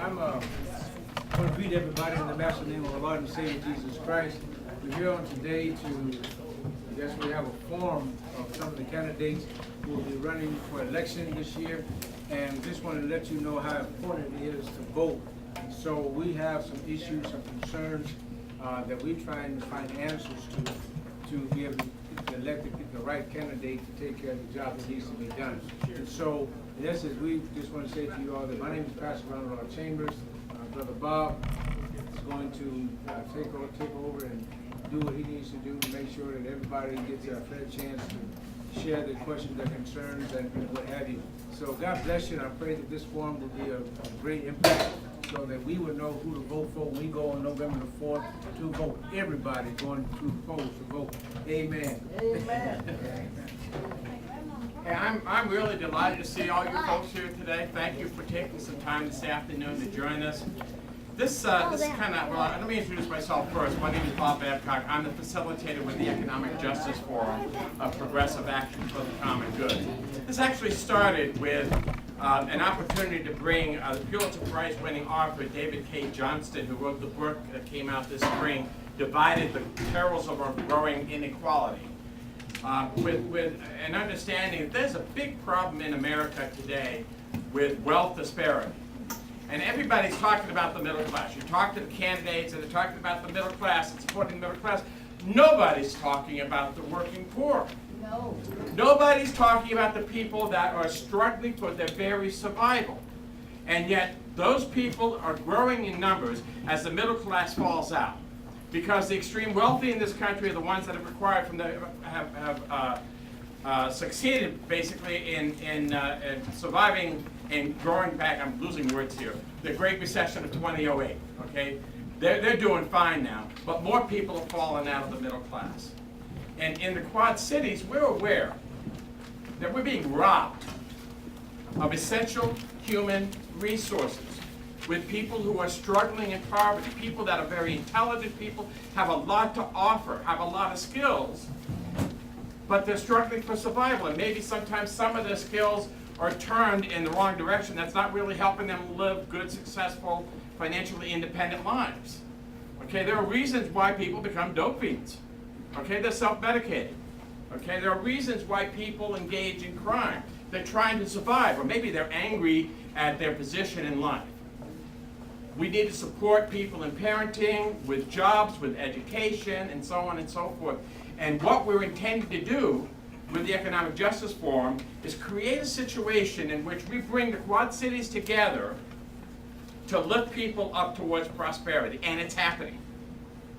I'm going to greet everybody in the master name of our Lord and Savior Jesus Christ. We're here on today I guess we have a forum of some of the candidates who will be running for election this year. And just wanted to let you know how important it is to vote. So we have some issues, some concerns that we're trying to find answers to be able to elect the right candidate to take care of the job that needs to be done. And so, in essence, we just want to say to you all that my name is Pastor Ronald Chambers. Brother Bob is going to take over and do what he needs to do to make sure that everybody gets a fair chance to share their questions, their concerns, and what have you. So God bless you, and I pray that this forum will be a great impact so that we will know who to vote for when we go on November the 4th to vote. Everybody going to the polls to vote. Amen. Amen. Hey, I'm really delighted to see all you folks here today. Thank you for taking some time this afternoon to join us. This is kind of, well, let me introduce myself first. My name is Bob Babcock. I'm the facilitator with the Economic Justice Forum of Progressive Action for the Common Good. This actually started with an opportunity to bring the Pulitzer Prize-winning author David K. Johnston, who wrote the book that came out this spring, Divided: The Perils of Our Growing Inequality, with an understanding that there's a big problem in America today with wealth disparity. And everybody's talking about the middle class. You talk to the candidates and they're talking about the middle class and supporting the middle class. Nobody's talking about the working poor. No. Nobody's talking about the people that are struggling for their very survival. And yet those people are growing in numbers as the middle class falls out. Because the extreme wealthy in this country are the ones that have required from the succeeded basically in surviving and growing back. I'm losing words here. The Great Recession of 2008. Okay, they're doing fine now, but more people have fallen out of the middle class. And in the Quad Cities, we're aware that we're being robbed of essential human resources with people who are struggling in poverty, people that are very intelligent people, have a lot to offer, have a lot of skills, but they're struggling for survival. And maybe sometimes some of their skills are turned in the wrong direction. That's not really helping them live good, successful, financially independent lives. Okay, there are reasons why people become dope fiends. Okay, they're self-medicating. Okay, there are reasons why people engage in crime. They're trying to survive, or maybe they're angry at their position in life. We need to support people in parenting, with jobs, with education, and so on and so forth. And what we're intending to do with the Economic Justice Forum is create a situation in which we bring the Quad Cities together to lift people up towards prosperity. And it's happening.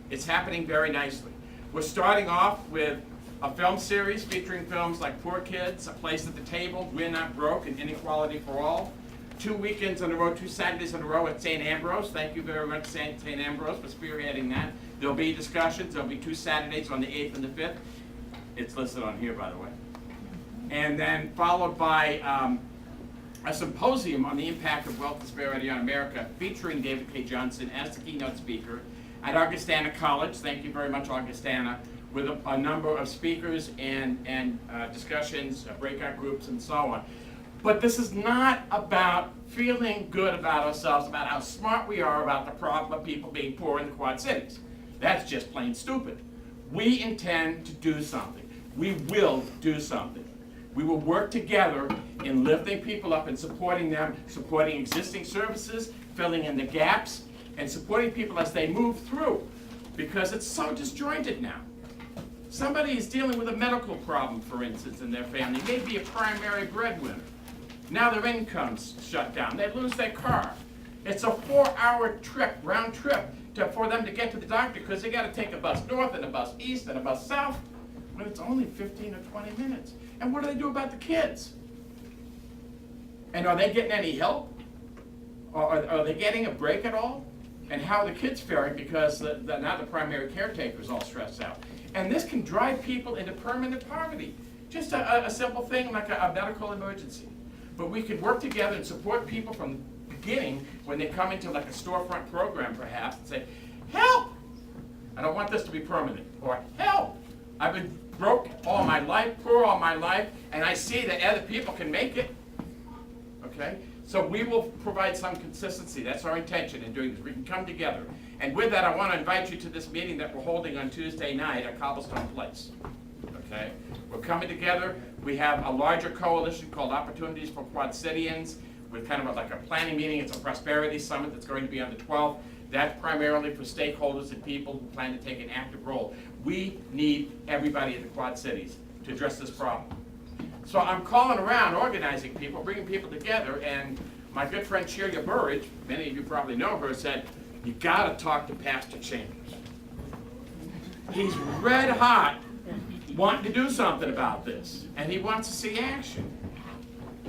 It's happening very nicely. We're starting off with a film series featuring films like Poor Kids, A Place at the Table, We're Not Broke, and Inequality for All. 2 weekends in a row, 2 Saturdays in a row at St. Ambrose. Thank you very much, St. Ambrose, for spearheading that. There'll be discussions. There'll be 2 Saturdays on the 8th and the 5th. It's listed on here, by the way. And then followed by a symposium on the impact of wealth disparity on America, featuring David K. Johnston as the keynote speaker at Augustana College. Thank you very much, Augustana, with a number of speakers and discussions, breakout groups, and so on. But this is not about feeling good about ourselves, about how smart we are about the problem of people being poor in the Quad Cities. That's just plain stupid. We intend to do something. We will do something. We will work together in lifting people up and supporting them, supporting existing services, filling in the gaps, and supporting people as they move through, because it's so disjointed now. Somebody is dealing with a medical problem, for instance, in their family, maybe a primary breadwinner. Now their income's shut down. They lose their car. It's a 4-hour trip, round trip, for them to get to the doctor, because they got to take a bus north and a bus east and a bus south, when it's only 15 or 20 minutes. And what do they do about the kids? And are they getting any help? Or are they getting a break at all? And how are the kids faring, because now the primary caretaker is all stressed out. And this can drive people into permanent poverty. Just a simple thing like a medical emergency. But we can work together and support people from the beginning when they come into like a storefront program perhaps and say, help! I don't want this to be permanent. Or help! I've been broke all my life, poor all my life, and I see that other people can make it. Okay? So we will provide some consistency. That's our intention in doing this. We can come together. And with that, I want to invite you to this meeting that we're holding on Tuesday night at Cobblestone Place. Okay? We're coming together. We have a larger coalition called Opportunities for Quad Cityans with kind of like a planning meeting. It's a prosperity summit that's going to be on the 12th. That's primarily for stakeholders and people who plan to take an active role. We need everybody in the Quad Cities to address this problem. So I'm calling around, organizing people, bringing people together, and my good friend Sheila Burridge, many of you probably know her, said, you gotta talk to Pastor Chambers. He's red hot wanting to do something about this, and he wants to see action.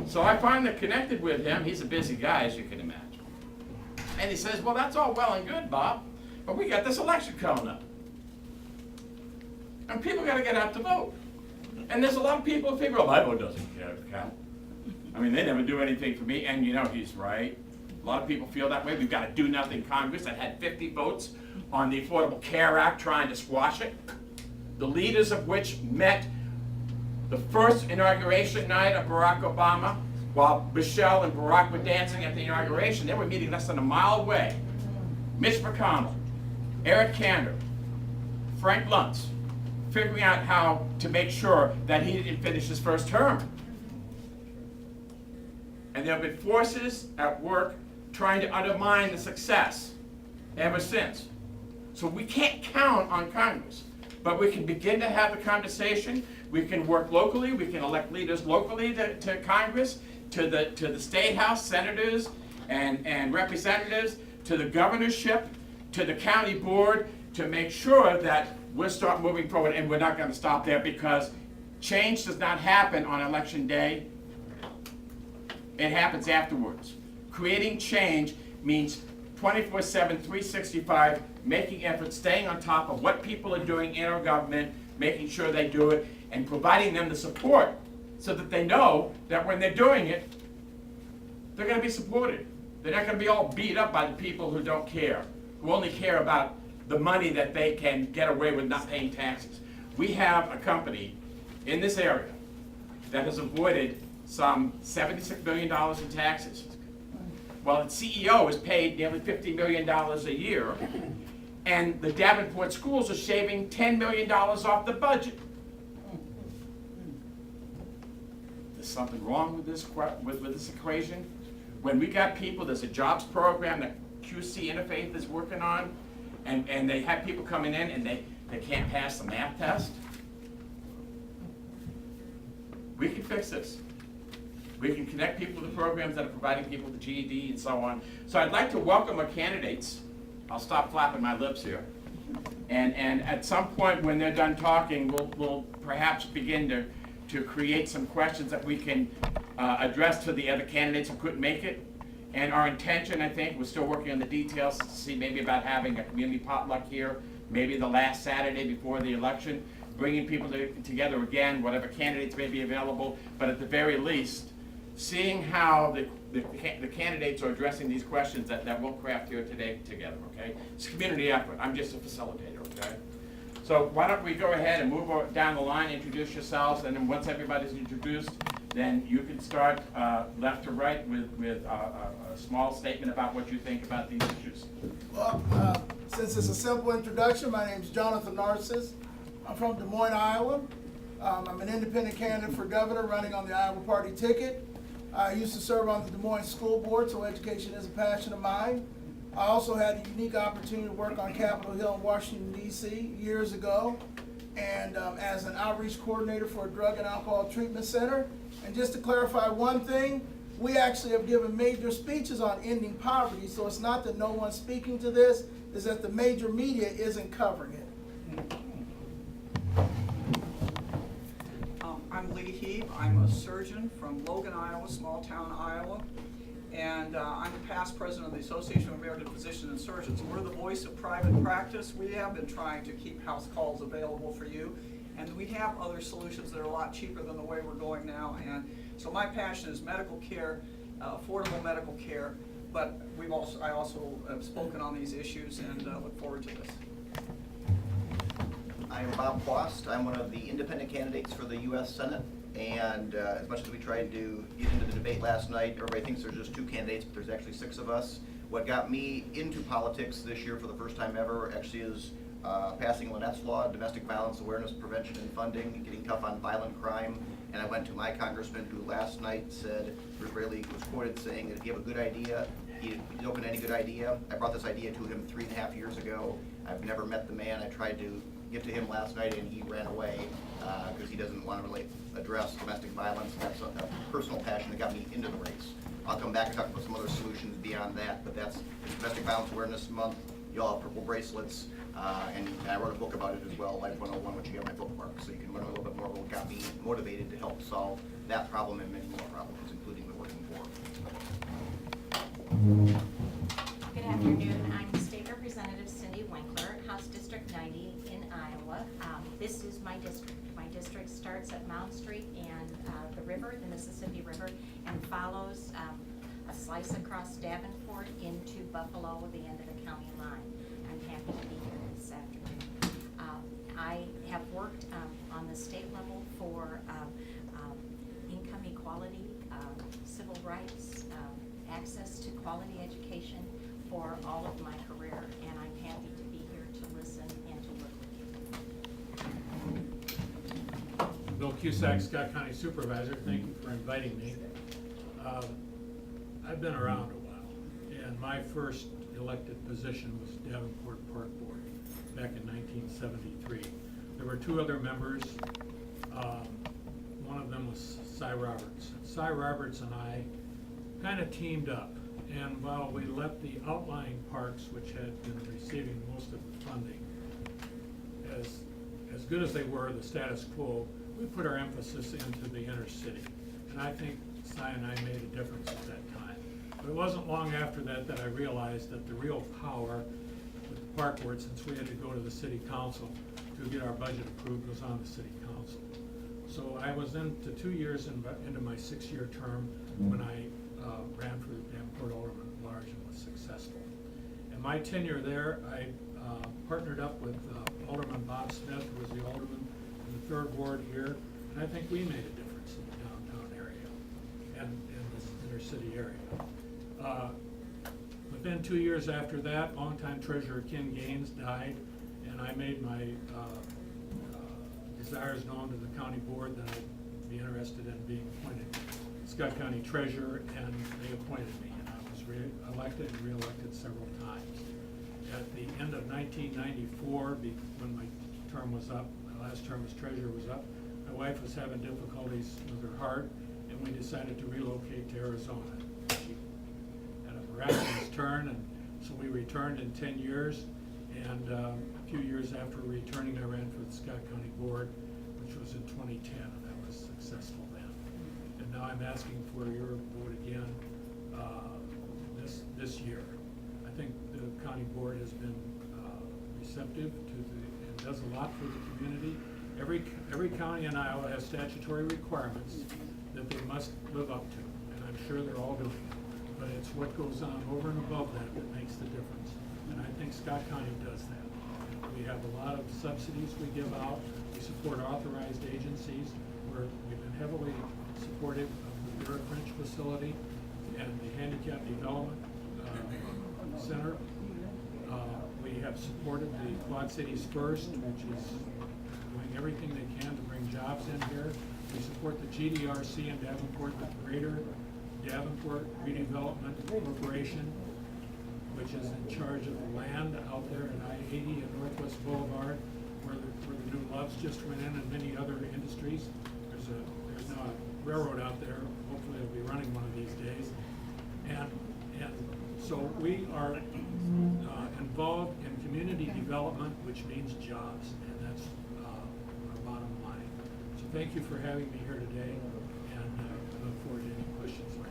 So I finally connected with him. He's a busy guy, as you can imagine. And he says, well, that's all well and good, Bob, but we got this election coming up. And people gotta get out to vote. And there's a lot of people who figure, oh, my vote doesn't count. I mean, they never do anything for me, and you know he's right. A lot of people feel that way. We've got a do-nothing Congress that had 50 votes on the Affordable Care Act trying to squash it, the leaders of which met the first inauguration night of Barack Obama, while Michelle and Barack were dancing at the inauguration. They were meeting less than a mile away. Mitch McConnell, Eric Kander, Frank Luntz, figuring out how to make sure that he didn't finish his first term. And there have been forces at work trying to undermine the success ever since. So we can't count on Congress, but we can begin to have the conversation. We can work locally. We can elect leaders locally to Congress, to the State House, senators and representatives, to the governorship, to the county board, to make sure that we'll start moving forward. And we're not going to stop there, because change does not happen on election day. It happens afterwards. Creating change means 24/7, 365, making efforts, staying on top of what people are doing in our government, making sure they do it, and providing them the support so that they know that when they're doing it, they're going to be supported. They're not going to be all beat up by the people who don't care, who only care about the money that they can get away with not paying taxes. We have a company in this area that has avoided some $76 million in taxes, while its CEO is paid nearly $50 million a year, and the Davenport schools are shaving $10 million off the budget. There's something wrong with this equation. When we got people, there's a jobs program that QC Interfaith is working on, and they have people coming in and they can't pass the math test. We can fix this. We can connect people to the programs that are providing people with the GED and so on. So I'd like to welcome our candidates. I'll stop flapping my lips here. And at some point when they're done talking, we'll perhaps begin to create some questions that we can address to the other candidates who couldn't make it. And our intention, I think, we're still working on the details to see maybe about having a community potluck here, maybe the last Saturday before the election, bringing people together again, whatever candidates may be available, but at the very least, seeing how the candidates are addressing these questions that we'll craft here today together, okay? It's a community effort. I'm just a facilitator, okay? So why don't we go ahead and move down the line, introduce yourselves, and then once everybody's introduced, then you can start left to right with a small statement about what you think about these issues. Well, since it's a simple introduction, my name is Jonathan Narcisse. I'm from Des Moines, Iowa. I'm an independent candidate for governor running on the Iowa Party ticket. I used to serve on the Des Moines School Board, so education is a passion of mine. I also had the unique opportunity to work on Capitol Hill in Washington, D.C. years ago, and as an outreach coordinator for a drug and alcohol treatment center. And just to clarify one thing, we actually have given major speeches on ending poverty, so it's not that no one's speaking to this, it's that the major media isn't covering it. I'm Lee Hieb. I'm a surgeon from Logan, Iowa, small town Iowa. And I'm the past president of the Association of American Physicians and Surgeons. We're the voice of private practice. We have been trying to keep house calls available for you. And we have other solutions that are a lot cheaper than the way we're going now. And so my passion is medical care, affordable medical care. But I also have spoken on these issues and look forward to this. I am Bob Quast. I'm one of the independent candidates for the U.S. Senate. And as much as we tried to get into the debate last night, everybody thinks there's just 2 candidates, but there's actually 6 of us. What got me into politics this year for the first time ever actually is passing Lynette's Law, Domestic Violence Awareness, Prevention, and Funding, getting tough on violent crime. And I went to my congressman who last night said, Bruce Braley was quoted saying that if you have a good idea, he'd open any good idea. I brought this idea to him 3.5 years ago. I've never met the man. I tried to get to him last night and he ran away because he doesn't want to really address domestic violence. That's a personal passion that got me into the race. I'll come back and talk about some other solutions beyond that, but that's Domestic Violence Awareness Month. You all have purple bracelets, and I wrote a book about it as well, Life 101, which you have in my bookmark, so you can learn a little bit more about what got me motivated to help solve that problem and many more problems, including the working poor. Good afternoon. I'm State Representative Cyndi Winkler, House District 90 in Iowa. This is my district. My district starts at Mount Street and the river, the Mississippi River, and follows a slice across Davenport into Buffalo, the end of the county line. I'm happy to be here this afternoon. I have worked on the state level for income equality, civil rights, access to quality education for all of my career, and I'm happy to be here to listen and to work with you. Bill Cusack, Scott County Supervisor. Thank you for inviting me. I've been around a while, and my first elected position was Davenport Park Board back in 1973. There were 2 other members. One of them was Cy Roberts. Cy Roberts and I kind of teamed up, and while we let the outlying parks, which had been receiving most of the funding, as good as they were, the status quo, we put our emphasis into the inner city. And I think Cy and I made a difference at that time. But it wasn't long after that that I realized that the real power with the park board, since we had to go to the city council to get our budget approved, was on the city council. So I was into 2 years into my 6-year term when I ran for the Davenport Alderman at Large and was successful. In my tenure there, I partnered up with Alderman Bob Smith, who was the alderman in the 3rd Ward here, and I think we made a difference in the downtown area and in this inner city area. Within 2 years after that, longtime treasurer Ken Gaines died, and I made my desires known to the county board that I'd be interested in being appointed Scott County treasurer, and they appointed me, and I was elected and re-elected several times. At the end of 1994, when my term was up, my last term as treasurer was up, my wife was having difficulties with her heart, and we decided to relocate to Arizona. She had a miraculous turn, and so we returned in 10 years, and a few years after returning, I ran for the Scott County Board, which was in 2010, and I was successful then. And now I'm asking for your vote again this year. I think the county board has been receptive to and does a lot for the community. Every county in Iowa has statutory requirements that they must live up to, and I'm sure they're all doing it. But it's what goes on over and above that that makes the difference. And I think Scott County does that. We have a lot of subsidies we give out. We support authorized agencies. We've been heavily supportive of the Vera French facility and the Handicap Development Center. We have supported the Quad Cities First, which is doing everything they can to bring jobs in here. We support the GDRC in Davenport, the Greater Davenport Redevelopment Corporation, which is in charge of the land out there at I-80 and Northwest Boulevard, where the new Loves just went in, and many other industries. There's now a railroad out there. Hopefully, it'll be running one of these days. And so we are involved in community development, which means jobs, and that's our bottom line. So thank you for having me here today, and I look forward to any questions later.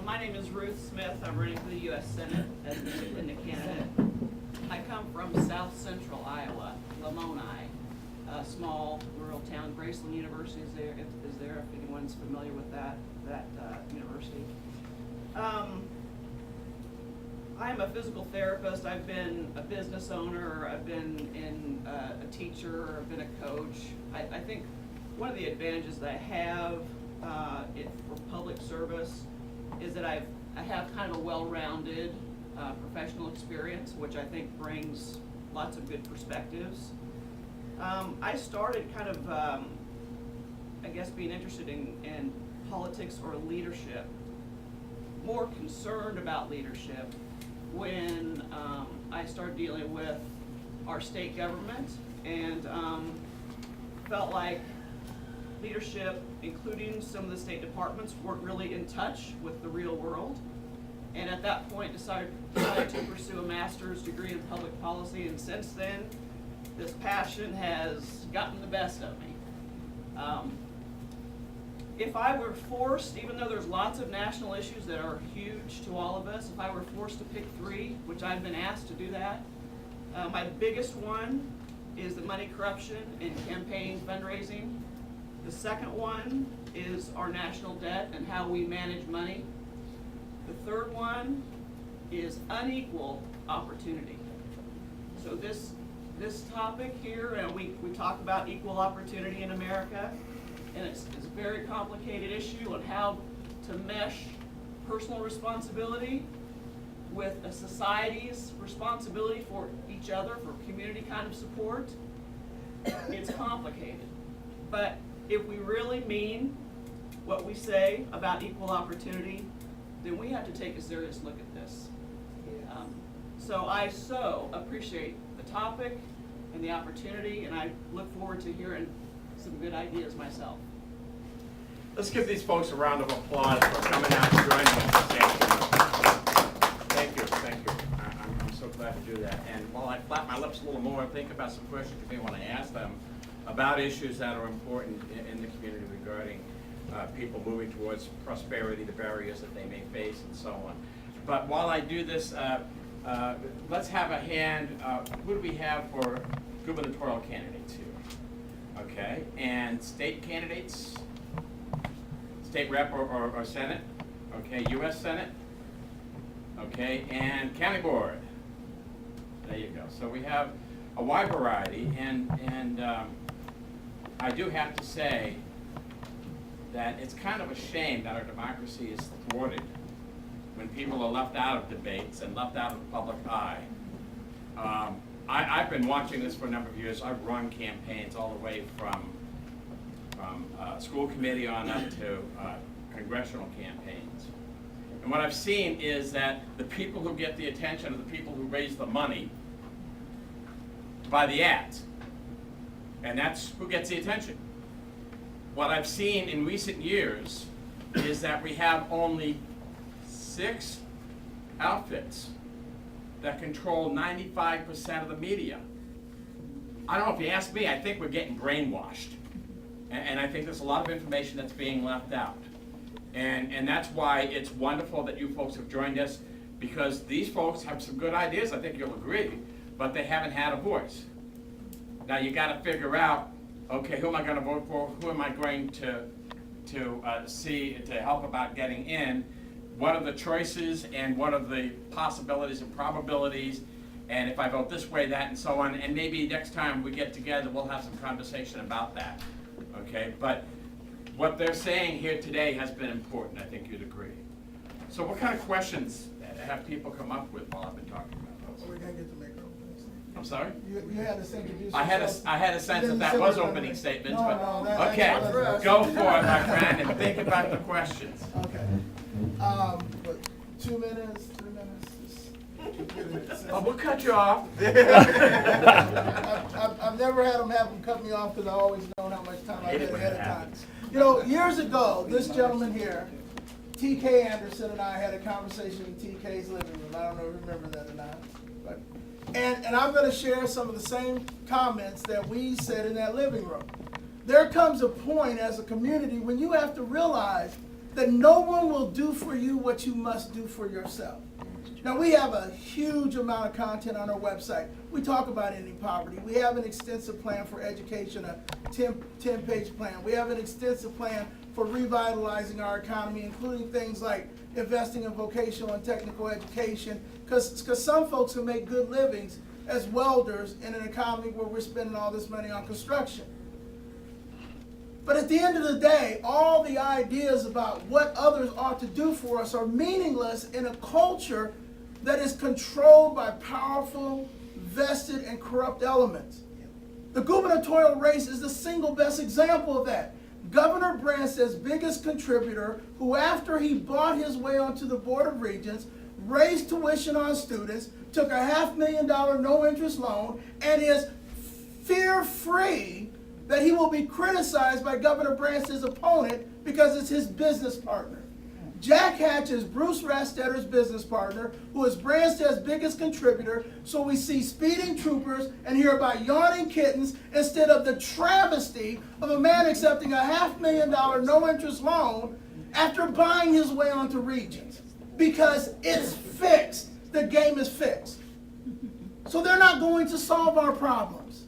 My name is Ruth Smith. I'm running for the U.S. Senate as an independent candidate. I come from South Central Iowa, Lamoni, a small rural town. Graceland University is there, if anyone's familiar with that university. I'm a physical therapist. I've been a business owner. I've been a teacher. I've been a coach. I think one of the advantages that I have for public service is that I have kind of a well-rounded professional experience, which I think brings lots of good perspectives. I started kind of, I guess, being interested in politics or leadership, more concerned about leadership when I started dealing with our state government, and felt like leadership, including some of the state departments, weren't really in touch with the real world. And at that point decided to pursue a master's degree in public policy, and since then, this passion has gotten the best of me. If I were forced, even though there's lots of national issues that are huge to all of us, if I were forced to pick three, which I've been asked to do that, my biggest one is the money corruption in campaign fundraising. The second one is our national debt and how we manage money. The third one is unequal opportunity. So this topic here, and we talk about equal opportunity in America, and it's a very complicated issue on how to mesh personal responsibility with a society's responsibility for each other, for community kind of support. It's complicated. But if we really mean what we say about equal opportunity, then we have to take a serious look at this. So I so appreciate the topic and the opportunity, and I look forward to hearing some good ideas myself. Let's give these folks a round of applause for coming out and joining us this afternoon. Thank you. I'm so glad to do that. And while I flap my lips a little more, think about some questions you may want to ask them about issues that are important in the community regarding people moving towards prosperity, the barriers that they may face, and so on. But while I do this, let's have a hand. Who do we have for gubernatorial candidates here? Okay, and state candidates? State rep or Senate? Okay, U.S. Senate? Okay, and county board? There you go. So we have a wide variety, and I do have to say that it's kind of a shame that our democracy is thwarted when people are left out of debates and left out of the public eye. I've been watching this for a number of years. I've run campaigns all the way from school committee on up to congressional campaigns. And what I've seen is that the people who get the attention are the people who raise the money to buy the ads. And that's who gets the attention. What I've seen in recent years is that we have only 6 outfits that control 95% of the media. I don't know, if you ask me, I think we're getting brainwashed. And I think there's a lot of information that's being left out. And that's why it's wonderful that you folks have joined us, because these folks have some good ideas, I think you'll agree, but they haven't had a voice. Now you gotta figure out, okay, who am I gonna vote for? Who am I going to see to help about getting in? What are the choices and what are the possibilities and probabilities? And if I vote this way, that, and so on. And maybe next time we get together, we'll have some conversation about that. Okay, but what they're saying here today has been important, I think you'd agree. So what kind of questions have people come up with while I've been talking about those? We're gonna get the microphone. I'm sorry? You had to introduce I had yourself. a sense that that was opening statements, No, but, no, that's okay, not us. go for it, my friend, and think about the questions. Okay. What, 2 minutes, 3 minutes? Oh, we'll cut you off. I've never had them have them cut me off because I always know how much time I Hate get it when ahead of that time. happens. You know, years ago, this gentleman here, T.K. Anderson, and I had a conversation in T.K.'s living room. I don't know if you remember that or not. But, and I'm going to share some of the same comments that we said in that living room. There comes a point as a community when you have to realize that no one will do for you what you must do for yourself. Now, we have a huge amount of content on our website. We talk about ending poverty. We have an extensive plan for education, a 10-page plan. We have an extensive plan for revitalizing our economy, including things like investing in vocational and technical education, because some folks can make good livings as welders in an economy where we're spending all this money on construction. But at the end of the day, all the ideas about what others ought to do for us are meaningless in a culture that is controlled by powerful, vested, and corrupt elements. The gubernatorial race is the single best example of that. Governor Branstad's biggest contributor, who after he bought his way onto the Board of Regents, raised tuition on students, took a $500,000 no-interest loan, and is fear-free that he will be criticized by Governor Branstad's opponent because it's his business partner. Jack Hatch is Bruce Rastetter's business partner, who is Branstad's biggest contributor, so we see speeding troopers and hear about yawning kittens instead of the travesty of a man accepting a $500,000 no-interest loan after buying his way onto Regents. Because it's fixed. The game is fixed. So they're not going to solve our problems.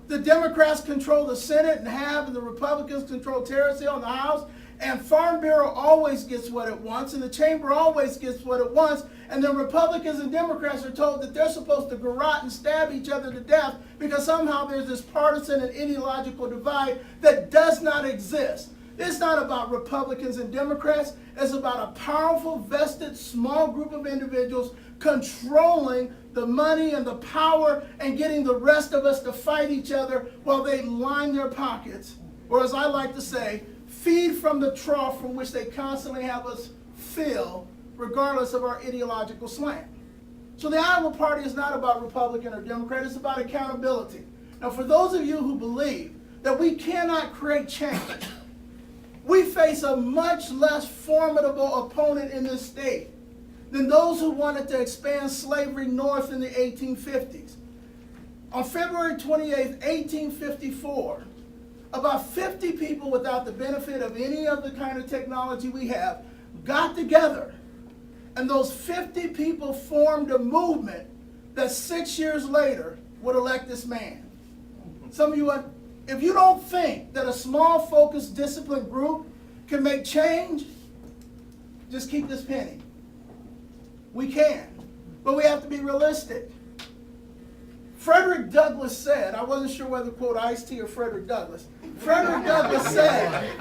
The Democrats control the Senate and Hieb, and the Republicans control Terrace Hill in the House, and Farm Bureau always gets what it wants, and the Chamber always gets what it wants, and the Republicans and Democrats are told that they're supposed to garrote and stab each other to death because somehow there's this partisan and ideological divide that does not exist. It's not about Republicans and Democrats. It's about a powerful, vested, small group of individuals controlling the money and the power and getting the rest of us to fight each other while they line their pockets, or as I like to say, feed from the trough from which they constantly have us fill, regardless of our ideological slant. So the Iowa Party is not about Republican or Democrat, it's about accountability. Now for those of you who believe that we cannot create change, we face a much less formidable opponent in this state than those who wanted to expand slavery north in the 1850s. On February 28, 1854, about 50 people without the benefit of any of the kind of technology we have got together, and those 50 people formed a movement that 6 years later would elect this man. Some of you, if you don't think that a small, focused, disciplined group can make change, just keep this penny. We can, but we have to be realistic. Frederick Douglass said, I wasn't sure whether to quote Ice-T or Frederick Douglass. Frederick Douglass said,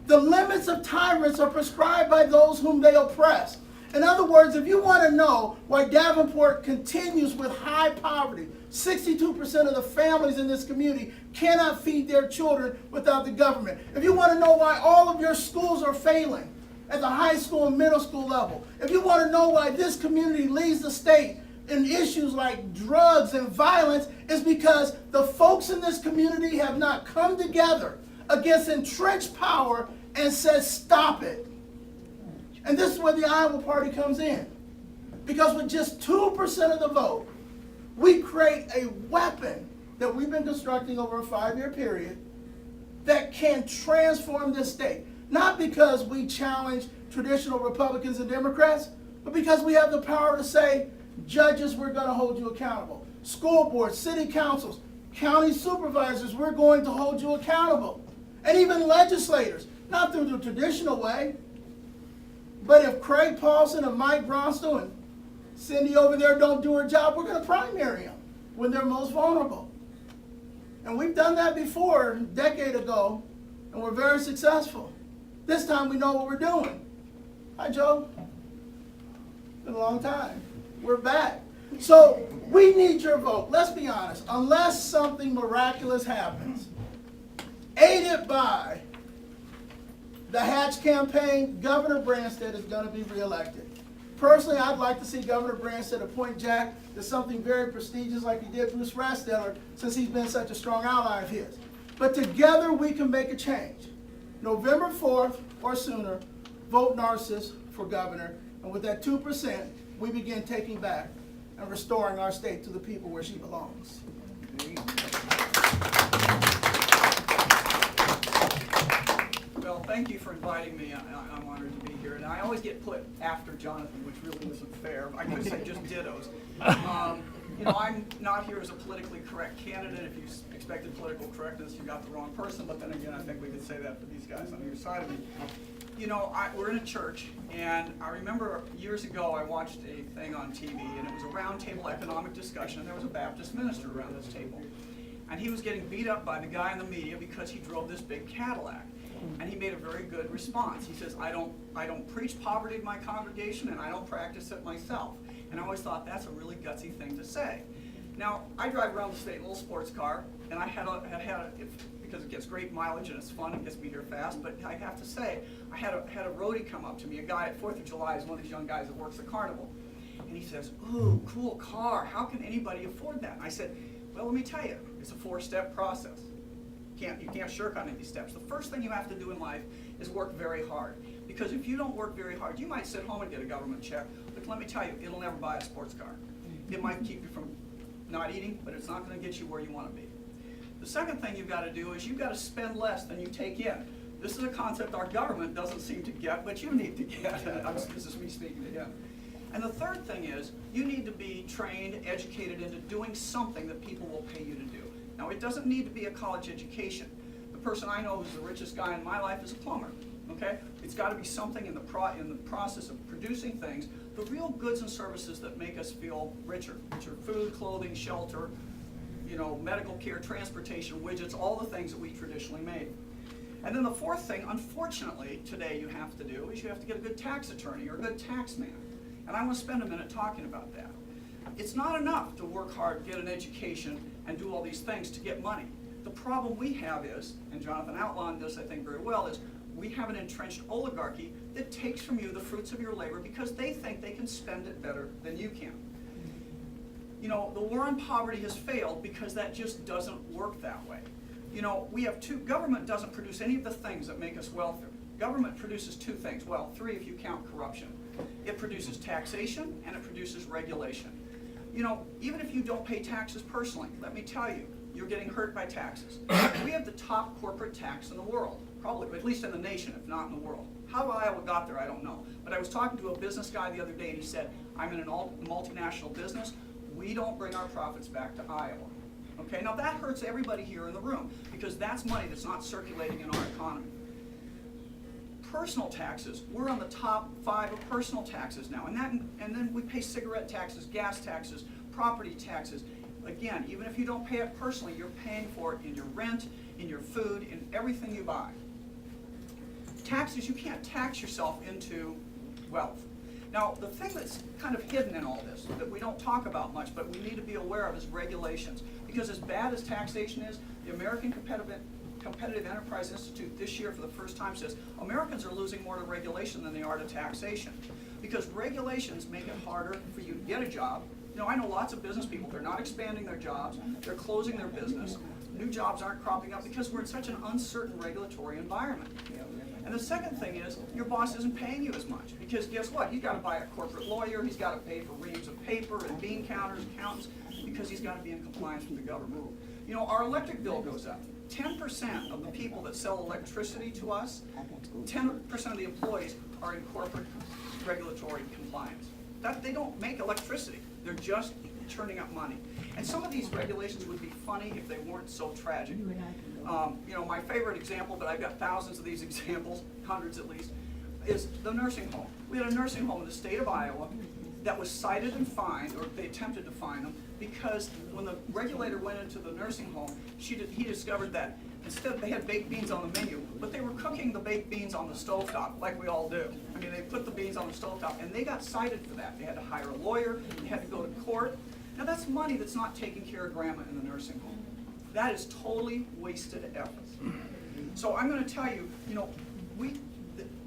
the limits of tyrants are prescribed by those whom they oppress. In other words, if you want to know why Davenport continues with high poverty, 62% of the families in this community cannot feed their children without the government. If you want to know why all of your schools are failing at the high school and middle school level, if you want to know why this community leads the state in issues like drugs and violence, is because the folks in this community have not come together against entrenched power and said, stop it. And this is where the Iowa Party comes in. Because with just 2% of the vote, we create a weapon that we've been constructing over a 5-year period that can transform this state. Not because we challenge traditional Republicans and Democrats, but because we have the power to say, judges, we're going to hold you accountable. School boards, city councils, county supervisors, we're going to hold you accountable. And even legislators, not through the traditional way, but if Craig Paulson and Mike Bronstone and Cyndi over there don't do her job, we're going to primary them when they're most vulnerable. And we've done that before, a decade ago, and we're very successful. This time we know what we're doing. Hi, Joe. Been a long time. We're back. So we need your vote. Let's be honest. Unless something miraculous happens, aided by the Hatch campaign, Governor Branstad is going to be reelected. Personally, I'd like to see Governor Branstad appoint Jack to something very prestigious like he did Bruce Rastetter, since he's been such a strong ally of his. But together we can make a change. November 4th or sooner, vote Narcisse for governor. And with that 2%, we begin taking back and restoring our state to the people where she belongs. Well, thank you for inviting me. I'm honored to be here. And I always get put after Jonathan, which really isn't fair. I guess I just dittos. You know, I'm not here as a politically correct candidate. If you expected political correctness, you got the wrong person. But then again, I think we could say that for these guys on your side of me. you know, we're in a church, and I remember years ago I watched a thing on TV, and it was a roundtable economic discussion, and there was a Baptist minister around this table. And he was getting beat up by the guy in the media because he drove this big Cadillac. And he made a very good response. He says, I don't preach poverty in my congregation, and I don't practice it myself. And I always thought that's a really gutsy thing to say. Now, I drive around the state in a little sports car, and I had because it gets great mileage and it's fun, it gets me here fast, but I have to say, I had a roadie come up to me, a guy at 4th of July, is one of these young guys that works at Carnival. And he says, ooh, cool car, how can anybody afford that? And I said, well, let me tell you, it's a 4-step process. You can't shirk on any steps. The first thing you have to do in life is work very hard. Because if you don't work very hard, you might sit home and get a government check, but let me tell you, it'll never buy a sports car. It might keep you from not eating, but it's not going to get you where you want to be. The second thing you've got to do is you've got to spend less than you take in. This is a concept our government doesn't seem to get, but you need to get. This is me speaking to him. And the third thing is you need to be trained, educated into doing something that people will pay you to do. Now, it doesn't need to be a college education. The person I know who's the richest guy in my life is a plumber. Okay? It's got to be something in the process of producing things, the real goods and services that make us feel richer, which are food, clothing, shelter, you know, medical care, transportation, widgets, all the things that we traditionally made. And then the fourth thing, unfortunately, today you have to do is you have to get a good tax attorney or a good tax man. And I want to spend a minute talking about that. It's not enough to work hard, get an education, and do all these things to get money. The problem we have is, and Jonathan outlined this I think very well, is we have an entrenched oligarchy that takes from you the fruits of your labor because they think they can spend it better than you can. You know, the war on poverty has failed because that just doesn't work that way. You know, we have government doesn't produce any of the things that make us wealthy. Government produces 2 things, well, 3 if you count corruption. It produces taxation and it produces regulation. You know, even if you don't pay taxes personally, let me tell you, you're getting hurt by taxes. We have the top corporate tax in the world, probably, at least in the nation, if not in the world. How Iowa got there, I don't know. But I was talking to a business guy the other day and he said, I'm in a multinational business. We don't bring our profits back to Iowa. Okay, now that hurts everybody here in the room because that's money that's not circulating in our economy. Personal taxes, we're on the top 5 of personal taxes now, and then we pay cigarette taxes, gas taxes, property taxes. Again, even if you don't pay it personally, you're paying for it in your rent, in your food, in everything you buy. Taxes, you can't tax yourself into wealth. Now, the thing that's kind of hidden in all this, that we don't talk about much, but we need to be aware of, is regulations. Because as bad as taxation is, the American Competitive Enterprise Institute this year for the first time says Americans are losing more to regulation than they are to taxation. Because regulations make it harder for you to get a job. You know, I know lots of business people, they're not expanding their jobs, they're closing their business, new jobs aren't cropping up because we're in such an uncertain regulatory environment. And the second thing is, your boss isn't paying you as much. Because guess what? He's got to buy a corporate lawyer, he's got to pay for reams of paper and bean counters, accountants, because he's got to be in compliance with the government. You know, our electric bill goes up. 10% of the people that sell electricity to us, 10% of the employees are in corporate regulatory compliance. They don't make electricity. They're just churning up money. And some of these regulations would be funny if they weren't so tragic. You know, my favorite example, but I've got thousands of these examples, hundreds at least, is the nursing home. We had a nursing home in the state of Iowa that was cited and fined, or they attempted to fine them, because when the regulator went into the nursing home, he discovered that instead they had baked beans on the menu, but they were cooking the baked beans on the stovetop, like we all do. I mean, they put the beans on the stovetop, and they got cited for that. They had to hire a lawyer, they had to go to court. Now that's money that's not taking care of grandma in the nursing home. That is totally wasted effort. So I'm going to tell you, you know,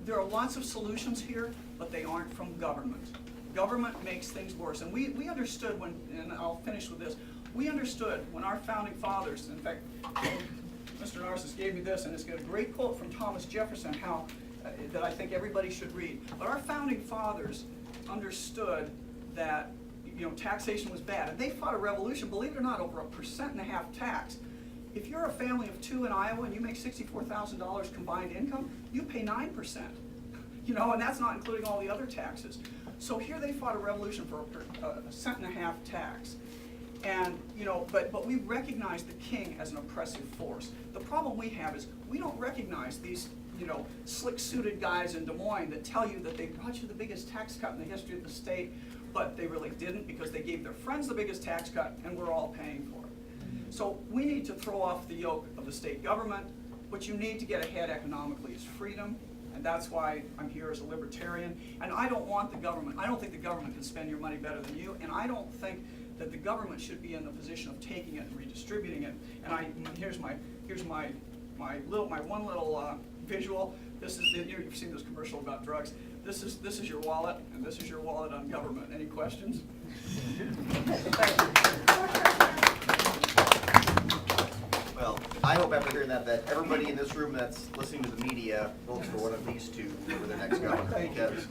there are lots of solutions here, but they aren't from government. Government makes things worse. And we understood when, and I'll finish with this, we understood when our founding fathers, in fact, Mr. Narcisse gave me this, and it's got a great quote from Thomas Jefferson, that I think everybody should read. But our founding fathers understood that, you know, taxation was bad. And they fought a revolution, believe it or not, over 1.5% tax. If you're a family of 2 in Iowa and you make $64,000 combined income, you pay 9%. You know, and that's not including all the other taxes. So here they fought a revolution for a 1.5% tax. And, you know, but we recognize the king as an oppressive force. The problem we have is we don't recognize these slick-suited guys in Des Moines that tell you that they brought you the biggest tax cut in the history of the state, but they really didn't, because they gave their friends the biggest tax cut, and we're all paying for it. So we need to throw off the yoke of the state government. What you need to get ahead economically is freedom, and that's why I'm here as a libertarian. And I don't want the government, I don't think the government can spend your money better than you, and I don't think that the government should be in the position of taking it and redistributing it. And here's my one little visual. This is you've seen this commercial about drugs. This is your wallet, and this is your wallet on government. Any questions? Well, I hope after hearing that everybody in this room that's listening to the media votes for one of these two for the next governor, because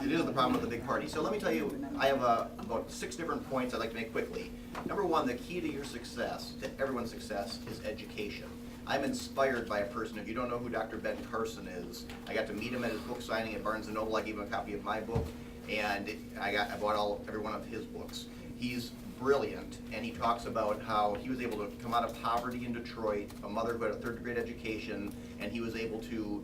it is the problem with the big party. So let me tell you, I have about 6 different points I'd like to make quickly. Number one, the key to your success, to everyone's success, is education. I'm inspired by a person. If you don't know who Dr. Ben Carson is, I got to meet him at his book signing at Barnes & Noble. I gave him a copy of my book, and I bought every one of his books. He's brilliant, and he talks about how he was able to come out of poverty in Detroit, a mother who had a 3rd grade education, and he was able to,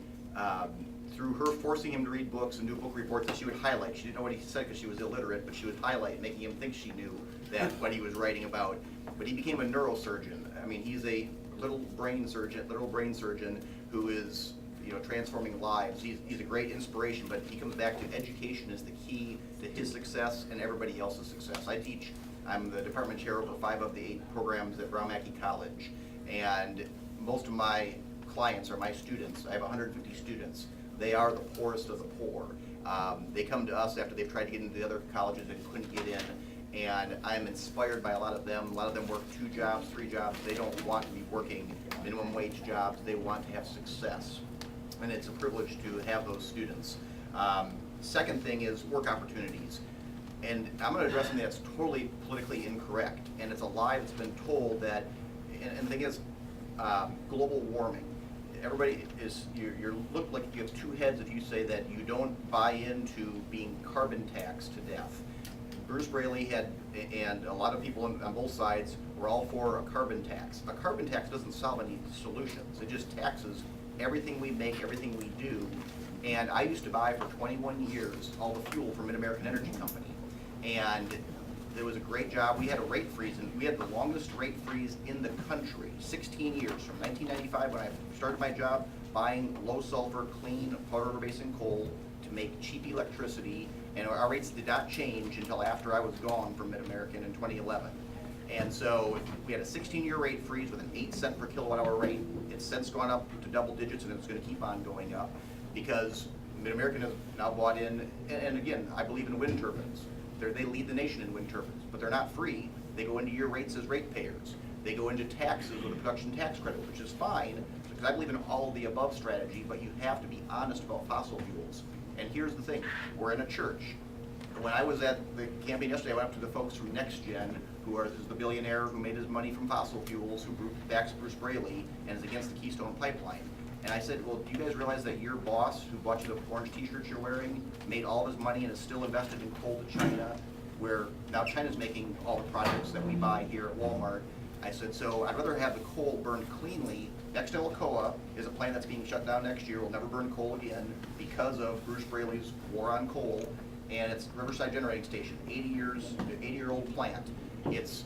through her forcing him to read books and do book reports that she would highlight. She didn't know what he said because she was illiterate, but she would highlight, making him think she knew that what he was writing about. But he became a neurosurgeon. I mean, he's a literal brain surgeon who is, transforming lives. He's a great inspiration, but he comes back to education is the key to his success and everybody else's success. I'm the department chair over 5 of the 8 programs at Brown Mackie College, and most of my clients are my students. I have 150 students. They are the poorest of the poor. They come to us after they've tried to get into the other colleges and couldn't get in, and I'm inspired by a lot of them. A lot of them work 2 jobs, 3 jobs. They don't want to be working minimum wage jobs. They want to have success, and it's a privilege to have those students. Second thing is work opportunities. And I'm going to address something that's totally politically incorrect, and it's a lie that's been told that, and the thing is, global warming. Everybody you look like you have 2 heads if you say that you don't buy into being carbon taxed to death. Bruce Braley and a lot of people on both sides were all for a carbon tax. A carbon tax doesn't solve any solutions. It just taxes everything we make, everything we do. And I used to buy for 21 years all the fuel from Mid-American Energy Company. And there was a great job. We had a rate freeze, and we had the longest rate freeze in the country, 16 years, from 1995 when I started my job, buying low sulfur, clean Powder River Basin coal to make cheap electricity, and our rates did not change until after I was gone from Mid-American in 2011. And so we had a 16-year rate freeze with an 8 cent per kilowatt hour rate. It's since gone up to double digits, and it's going to keep on going up because Mid-American has now bought in, and again, I believe in wind turbines. They lead the nation in wind turbines, but they're not free. They go into your rates as ratepayers. They go into taxes with a production tax credit, which is fine, because I believe in all of the above strategy, but you have to be honest about fossil fuels. And here's the thing, we're in a church. When I was at the campaign yesterday, I went up to the folks from NextGen, is the billionaire who made his money from fossil fuels, who backs Bruce Braley, and is against the Keystone Pipeline. And I said, well, do you guys realize that your boss, who bought you the orange t-shirts you're wearing, made all of his money and is still invested in coal to China, where now China's making all the products that we buy here at Walmart. I said, so I'd rather have the coal burned cleanly. Next to Alcoa is a plant that's being shut down next year. We'll never burn coal again because of Bruce Braley's war on coal. And it's Riverside Generating Station, 80-year-old plant. It's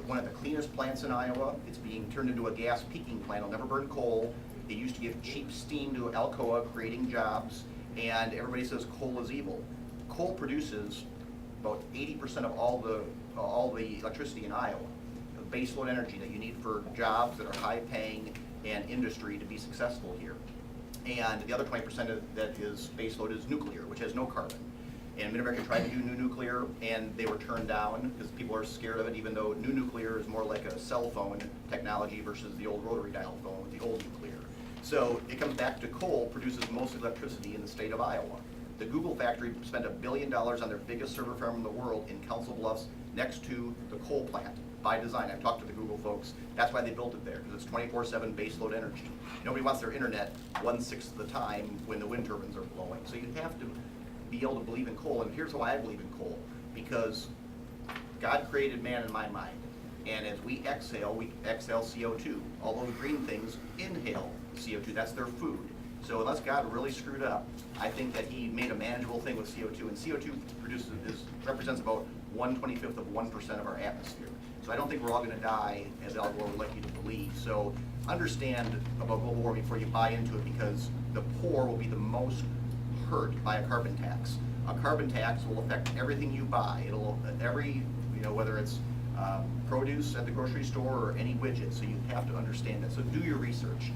one of the cleanest plants in Iowa. It's being turned into a gas peaking plant. It'll never burn coal. It used to give cheap steam to Alcoa, creating jobs, and everybody says coal is evil. Coal produces about 80% of all the electricity in Iowa, the baseload energy that you need for jobs that are high-paying and industry to be successful here. And the other 20% of that is baseload is nuclear, which has no carbon. And Mid-America tried to do new nuclear, and they were turned down because people are scared of it, even though new nuclear is more like a cell phone technology versus the old rotary dial phone with the old nuclear. So it comes back to coal produces most electricity in the state of Iowa. The Google factory spent $1 billion on their biggest server farm in the world in Council Bluffs next to the coal plant by design. I've talked to the Google folks. That's why they built it there, because it's 24/7 baseload energy. Nobody wants their internet 1/6 of the time when the wind turbines are blowing. So you have to be able to believe in coal, and here's why I believe in coal. Because God created man in my mind, and as we exhale CO2. All those green things inhale CO2, that's their food. So unless God really screwed up, I think that he made a manageable thing with CO2, and CO2 represents about 1/25 of 1% of our atmosphere. So I don't think we're all gonna die, as Al Gore would like you to believe. So understand about global warming before you buy into it, because the poor will be the most hurt by a carbon tax. A carbon tax will affect everything you buy. It'll, whether it's produce at the grocery store or any widget, so you have to understand that. So do your research.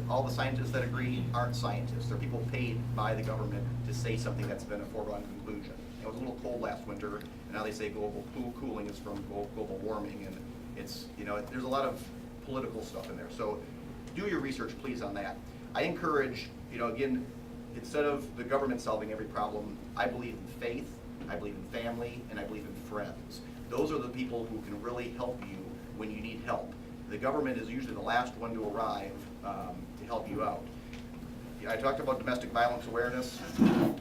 All the scientists that agree aren't scientists. They're people paid by the government to say something that's been a foregone conclusion. It was a little cold last winter, and now they say global cooling is from global warming, and it's, there's a lot of political stuff in there. So do your research, please, on that. I encourage, again, instead of the government solving every problem, I believe in faith, I believe in family, and I believe in friends. Those are the people who can really help you when you need help. The government is usually the last one to arrive to help you out. I talked about domestic violence awareness,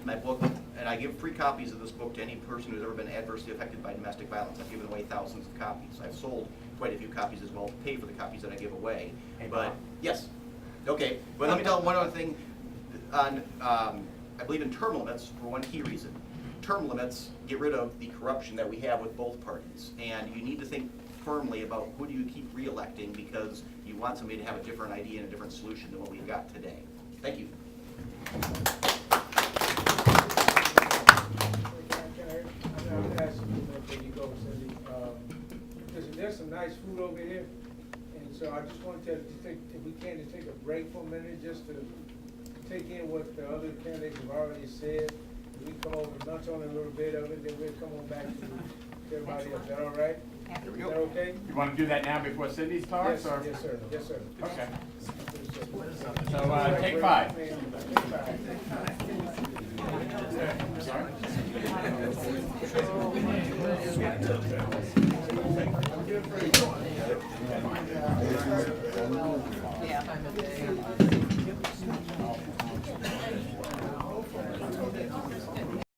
my book, and I give free copies of this book to any person who's ever been adversely affected by domestic violence. I've given away thousands of copies. I've sold quite a few copies as well to pay for the copies that I give away. Hey, But, Bob. yes, okay, but let me tell one other thing. On, I believe in term limits for one key reason. Term limits get rid of the corruption that we have with both parties, and you need to think firmly about who do you keep re-electing, because you want somebody to have a different idea and a different solution than what we've got today. Thank you. Can I ask you before you go, Cindy? Because there's some nice food over here, and so I just wanted to think, if we can, to take a break for a minute, just to take in what the other candidates have already said. We come over and lunch on a little bit of it, then we'll come on back to everybody else. Is that all right? There we Is go. that okay? You want to do that now before Cindy talks, Yes, or? yes, sir. Yes, sir. Okay. So, So, take 5. Take 5. Sorry? Yeah.